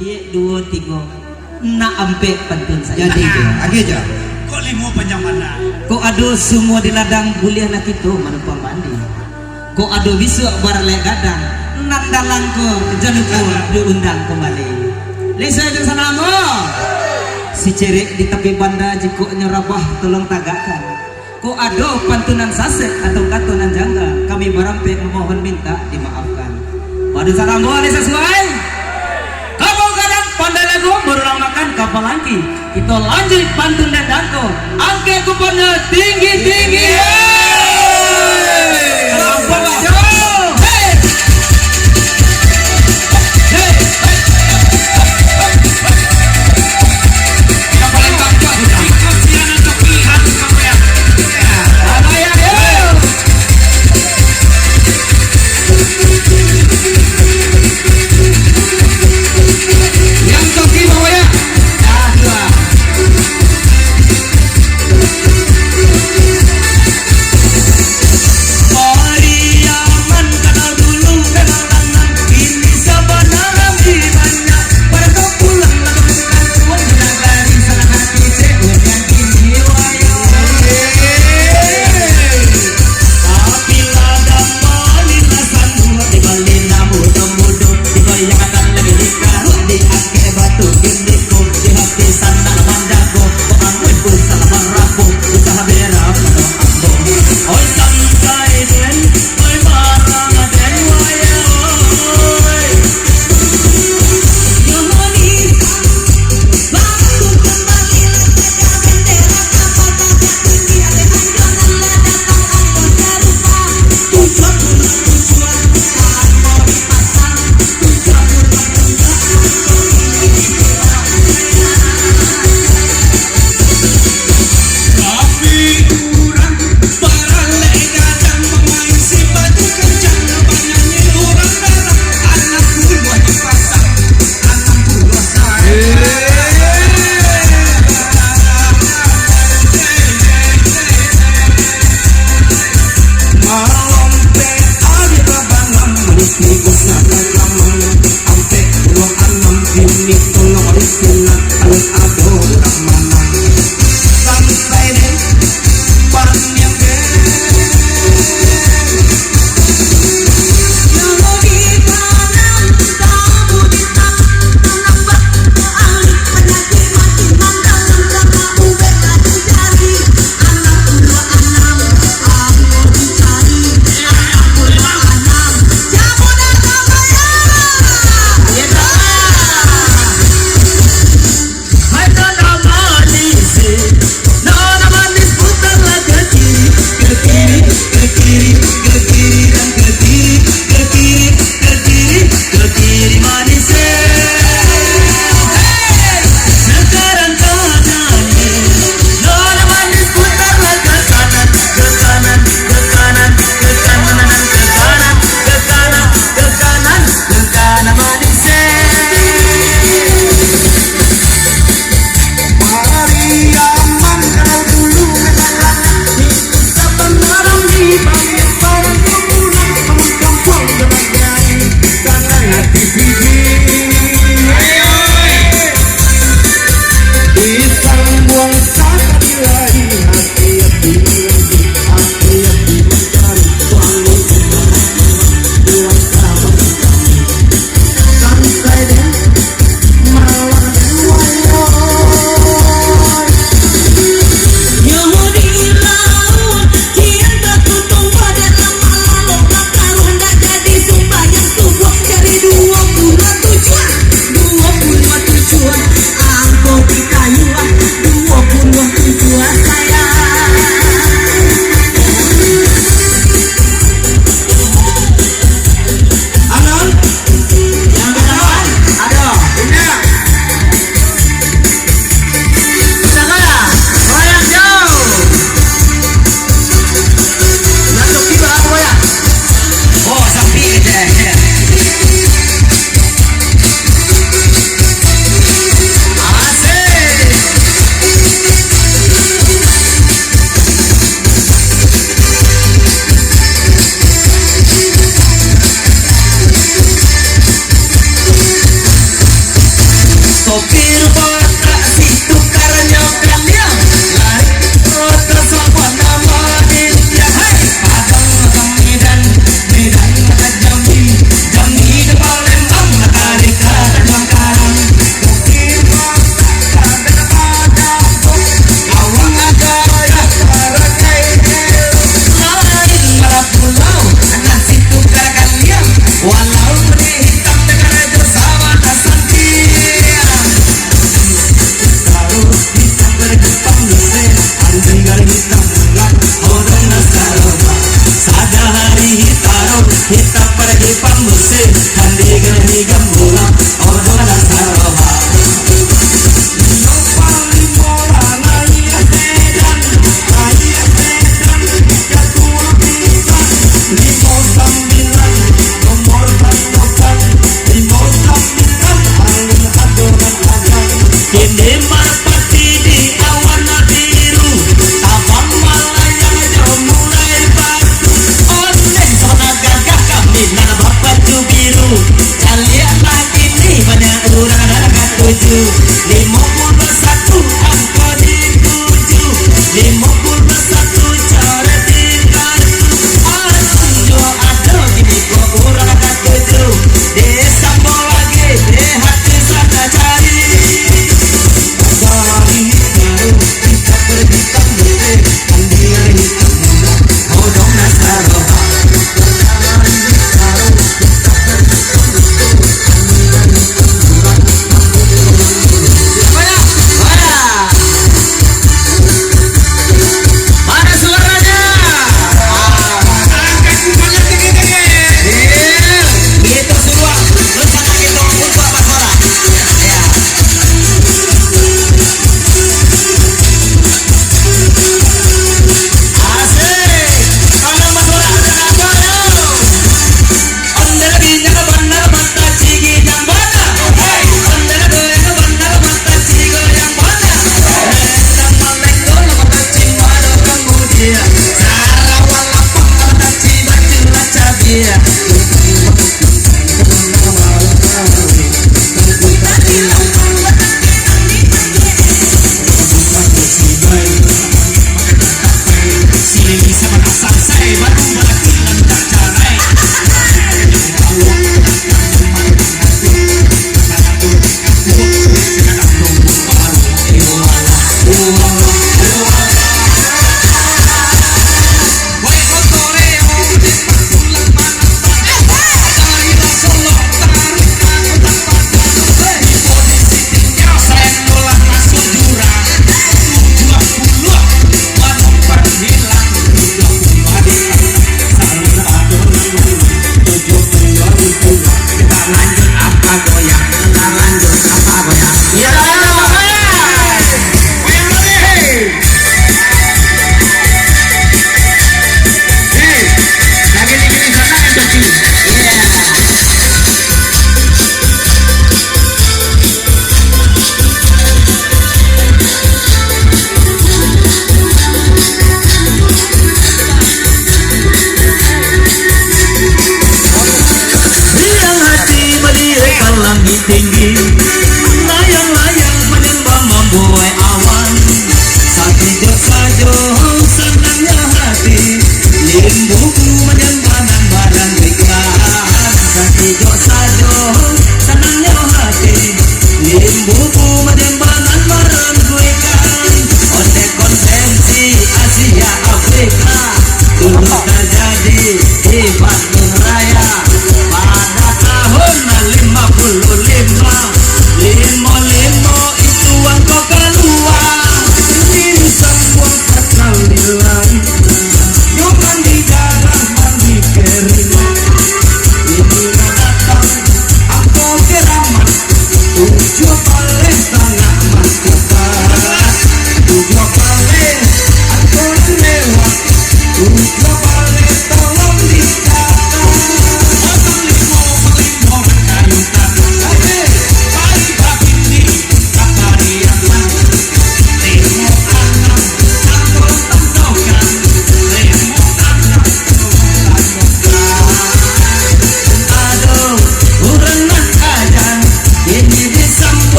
Cie 2 3 nak ampe pantun saya. Jadi lagi aja. Kok limo panjang mana? Kok ado semua di ladang kuliah nak itu manumpang mandi. Kok ado bisu barale gadang nandalang ko januko diundang kembali. Lisa jeung sanamo. Si cerek di tepi banda jiko nyerabah tolong tagakan. Kok ado pantunan sase atau katunan jangga kami barampe memohon minta dimaafkan. Waduh sanamo Lisa sesuai. Kamu kadang pandai lagu berulang makan kapal angki. Kita lanjut pantun dan danko. Angke kuponnya tinggi-tinggi. Maria kita pergi pamusim handi geni gembula odona saroha kini merpati di awan biru abang Malaya jauh mulai batu oneng sona gagah kami nana bapak biru kalian lagi nih banyak orang ada tujuh 51 angka dituju 51 cara di kartu aduh aduh gini kok orang ada tujuh desa lagi deh hati sana cari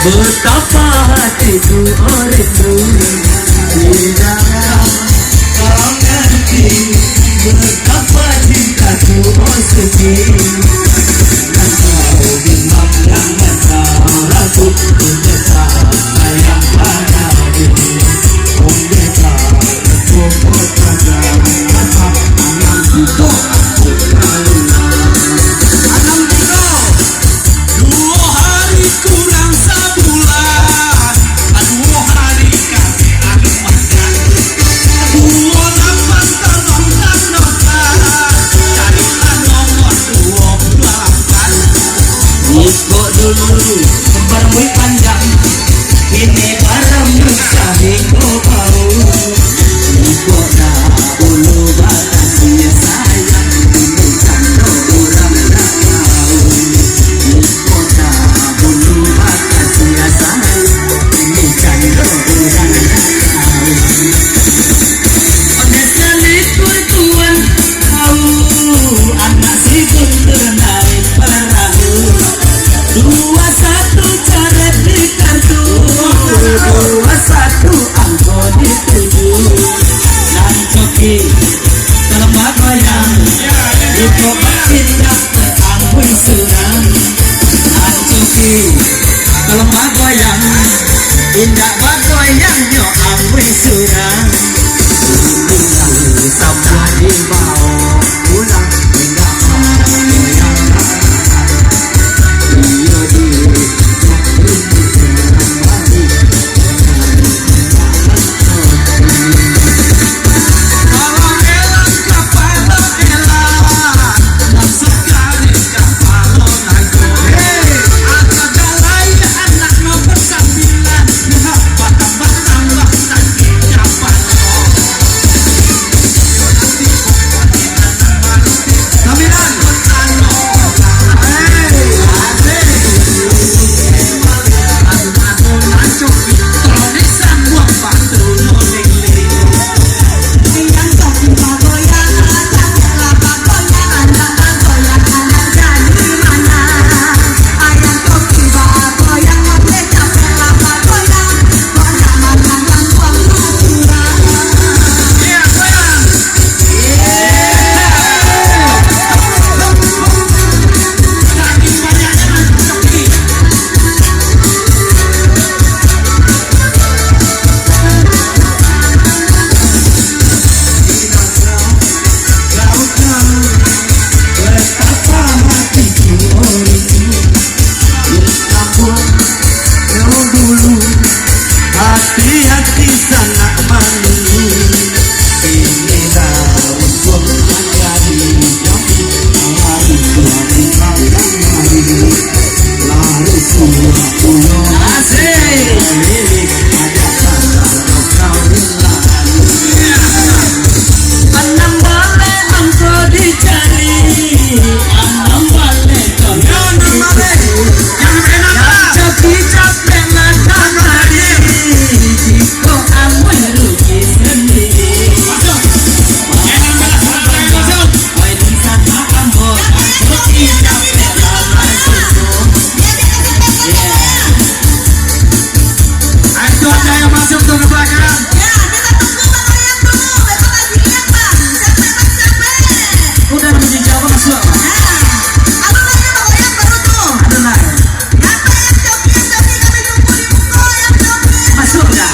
Betapa hatiku rindu tidak kau ngerti, betapa cintaku suci. Kau bimbang yang masalahku, pendeta sayang padamu, pendeta pokok saja alam itu aku kaluna. Alam itu 2 hari kurang sebulan, 2 hari kami anu makan. 2 nafas tolong dan nota, carilah nomor 28. Iko dulu bermui panjang, ini barang sahiko kau. Iko dahulu batasi sayang, ini cando orang tak tahu. Iko dahulu batasi sayang, ini cando orang tak tahu. Odesnya likur tuan kau, anak si guntur naik perahu. 21 coret di kartu, 21 angko dituju. Dan coki kalau goyang, itu cinta terangkui surang. Dan coki kalau goyang, indah goyang yo angkui surang. Pulang sabda di bawah, pulang indah goyang. Kalau elang kapalo elang, dan sekali kapalo nago. Atau jalai anak nomor 9, batang-batang dan kapalo. Kaminan hati-hati sana malu. Inilah untuk menjadi hari lari semua pulau asik milik ada sana kau hilang. Anam boleh engkau dicari, anam boleh kau dicari. Coki capek makan hari, jika amun rugi sendiri. Wai di sana ambon, coki capek lama susu. Ayo ada yang masuk tuh ke belakang. Udah menjadi jawab masuk. Ada lain. Masuk dah.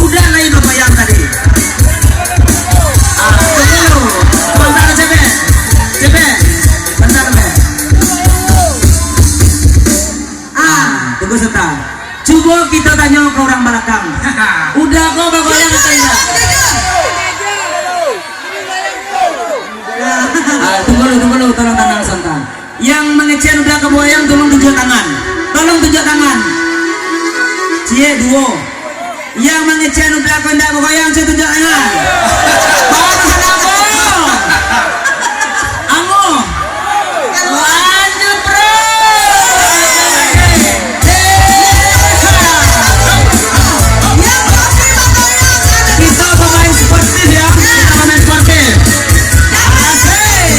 Udah lain bapak yang tadi. Tunggu dulu. Bentar cepet. Cepet. Bentar cepet. Tunggu sebentar. Coba kita tanya ke orang belakang. Udah kau bergoyang atau tidak? Tunggu dulu, tolong tenang santai. Yang mengecen udah kegoyang, tolong tunjuk tangan. Tolong tunjuk tangan. Cie duo. Yang mengecen udah kendak bergoyang, saya tunjuk tangan. Ango. Lanjut bro. Kita pemain sportif ya. Kita pemain sportif. Asik.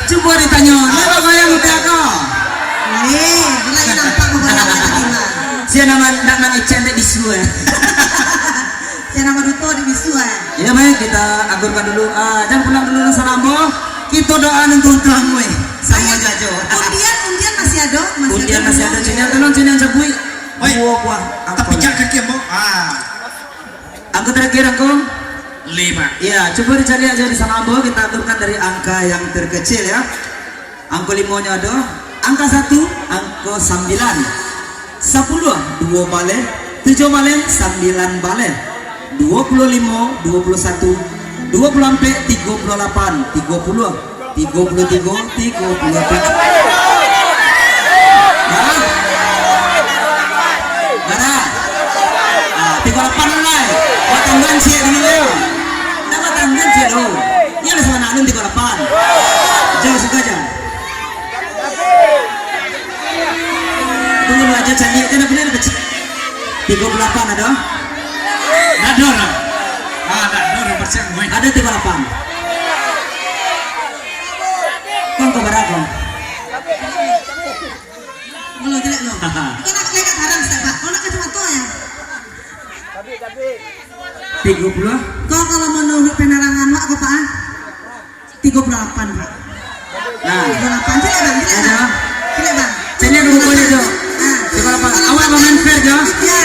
Coba ditanya, nama goyang udah kok. Lagi nampak goyangnya gimana? Siapa nama Icen di Bisu ya? Siapa nama Duto di Bisu ya? Ya baik, kita agurkan dulu. Jangan pulang dulu Salamo. Kita doa untuk kamu sama Jajo. Undian masih ada, Undian masih ada. Cina tolong cina jabui. Buah. Tapi jangan kaki mo. Angka terakhir aku 5. ya, coba dicari aja di Salamo. Kita aturkan dari angka yang terkecil ya. Angka 5-nya ada. Angka 1, angka 9. 10, 2 balik. 7 balik, 9 balik. 25, 21, 24, 38, 30, 33, 37. Gara. 38 lah. Batanggan sih dulu ya. Nah batanggan sih dulu. Ya ada sama Nanun 38. Jauh suka aja. Tunggu aja cari aja benar kecil. 38 ada. Dador. Dador persen gue. Ada 38. Kau berapa? Belum tidak belum. Kita nak lekat haram Pak. Kau nak kacamata ya? 30. Kau kalau menurut penerangan mak kau Pak? 38 Pak. Nah, 38 tidak bang, tidak bang. Tidak bang. sini dulu boleh jo. 38. Awak main fair jo. Ya.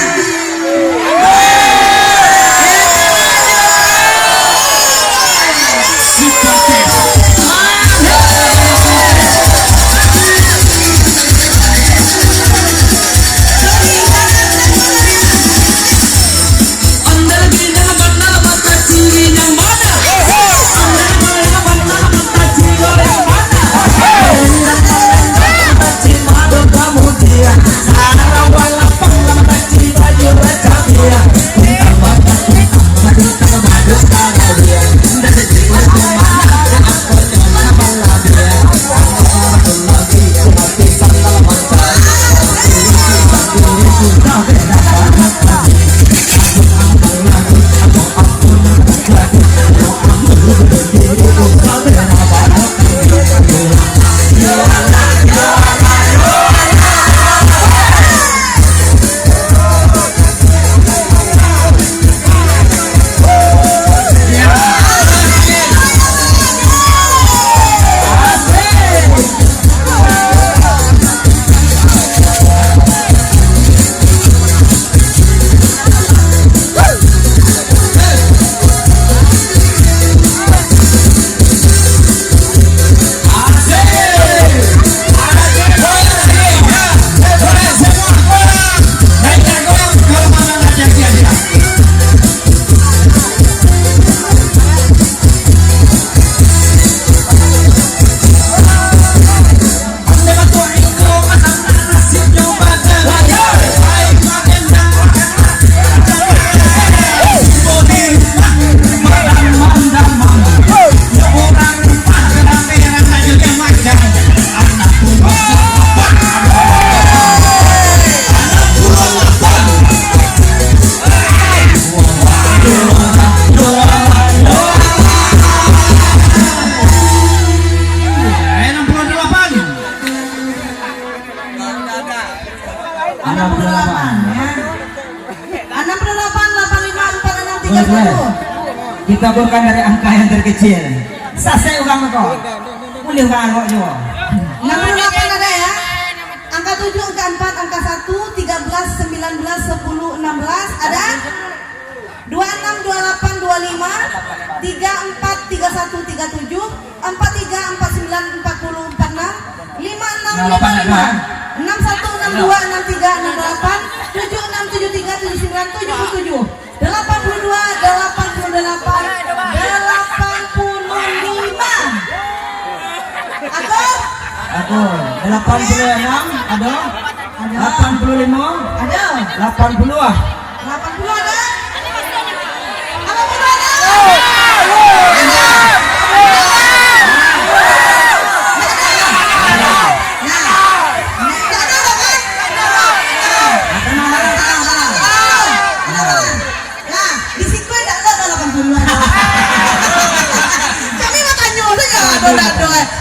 Kita bukan dari angka yang terkecil. Sase ugang kok. Boleh ugang kok juga. 68 ada ya. Angka 7, angka 4, angka 1, 13, 19, 10, 16 ada. 26, 28, 25, 34, 31, 37, 43, 49, 40, 46, 56, 55, 61, 62, 63, 68, 76, 73, 79, 77, 82, 88, 85. Aku 86 ada. 85 Ada. 80 ah. 80 ada. 80 ada. Nah, di situ ada 80 ada. Kami mau tanya saja, aduh.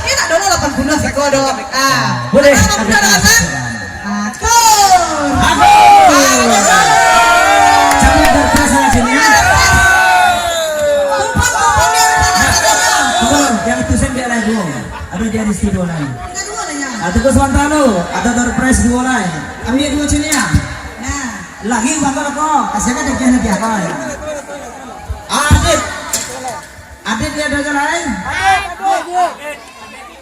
Ini nak dulu 80 sih kodo. Boleh. Apa udah ada kan? Jangan terkeras sana sini ya. Tumpang dia Betul, yang itu saya biar lagi. Ada dia di studio lain. kita dua lah ya. Atau ke Suantalo, ada surprise dua lain. Kami dua sini ya. Nah, Lagi bakal kok, kasih kan dia nanti apa ya? Adit dia ada lain.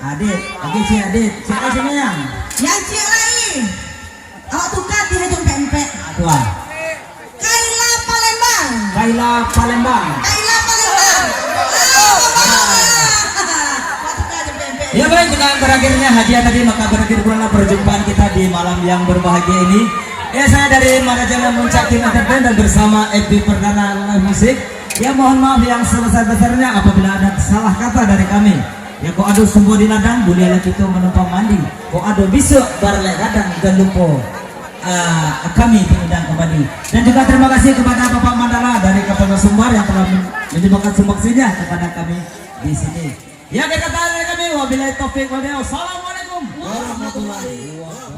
Adit, oke si Adit, siapa sini yang? yang cik lain. Awak tukar di hajung pempek. Aduh, Kaila Palembang. Kaila Palembang. Kaila Palembang. Awak tukar di pempek. Ya baik, dengan berakhirnya hadiah tadi maka berakhir pula perjumpaan kita di malam yang berbahagia ini. Ya saya dari manajemen Muncak Tim Entertainment dan bersama FB Perdana Live Musik. Ya mohon maaf yang sebesar-besarnya apabila ada salah kata dari kami. Ya ko ado sumbo di ladang buliala kita menumpang mandi. Ko ado besok barle kadang jangan lupa kami diundang kembali. Dan juga terima kasih kepada Bapak Mandala dari Kapal Sumbar yang telah menyumbangkan sumbangsihnya kepada kami di sini. Ya kita dari kami wabillahi taufik wal hidayah. Assalamualaikum warahmatullahi wabarakatuh.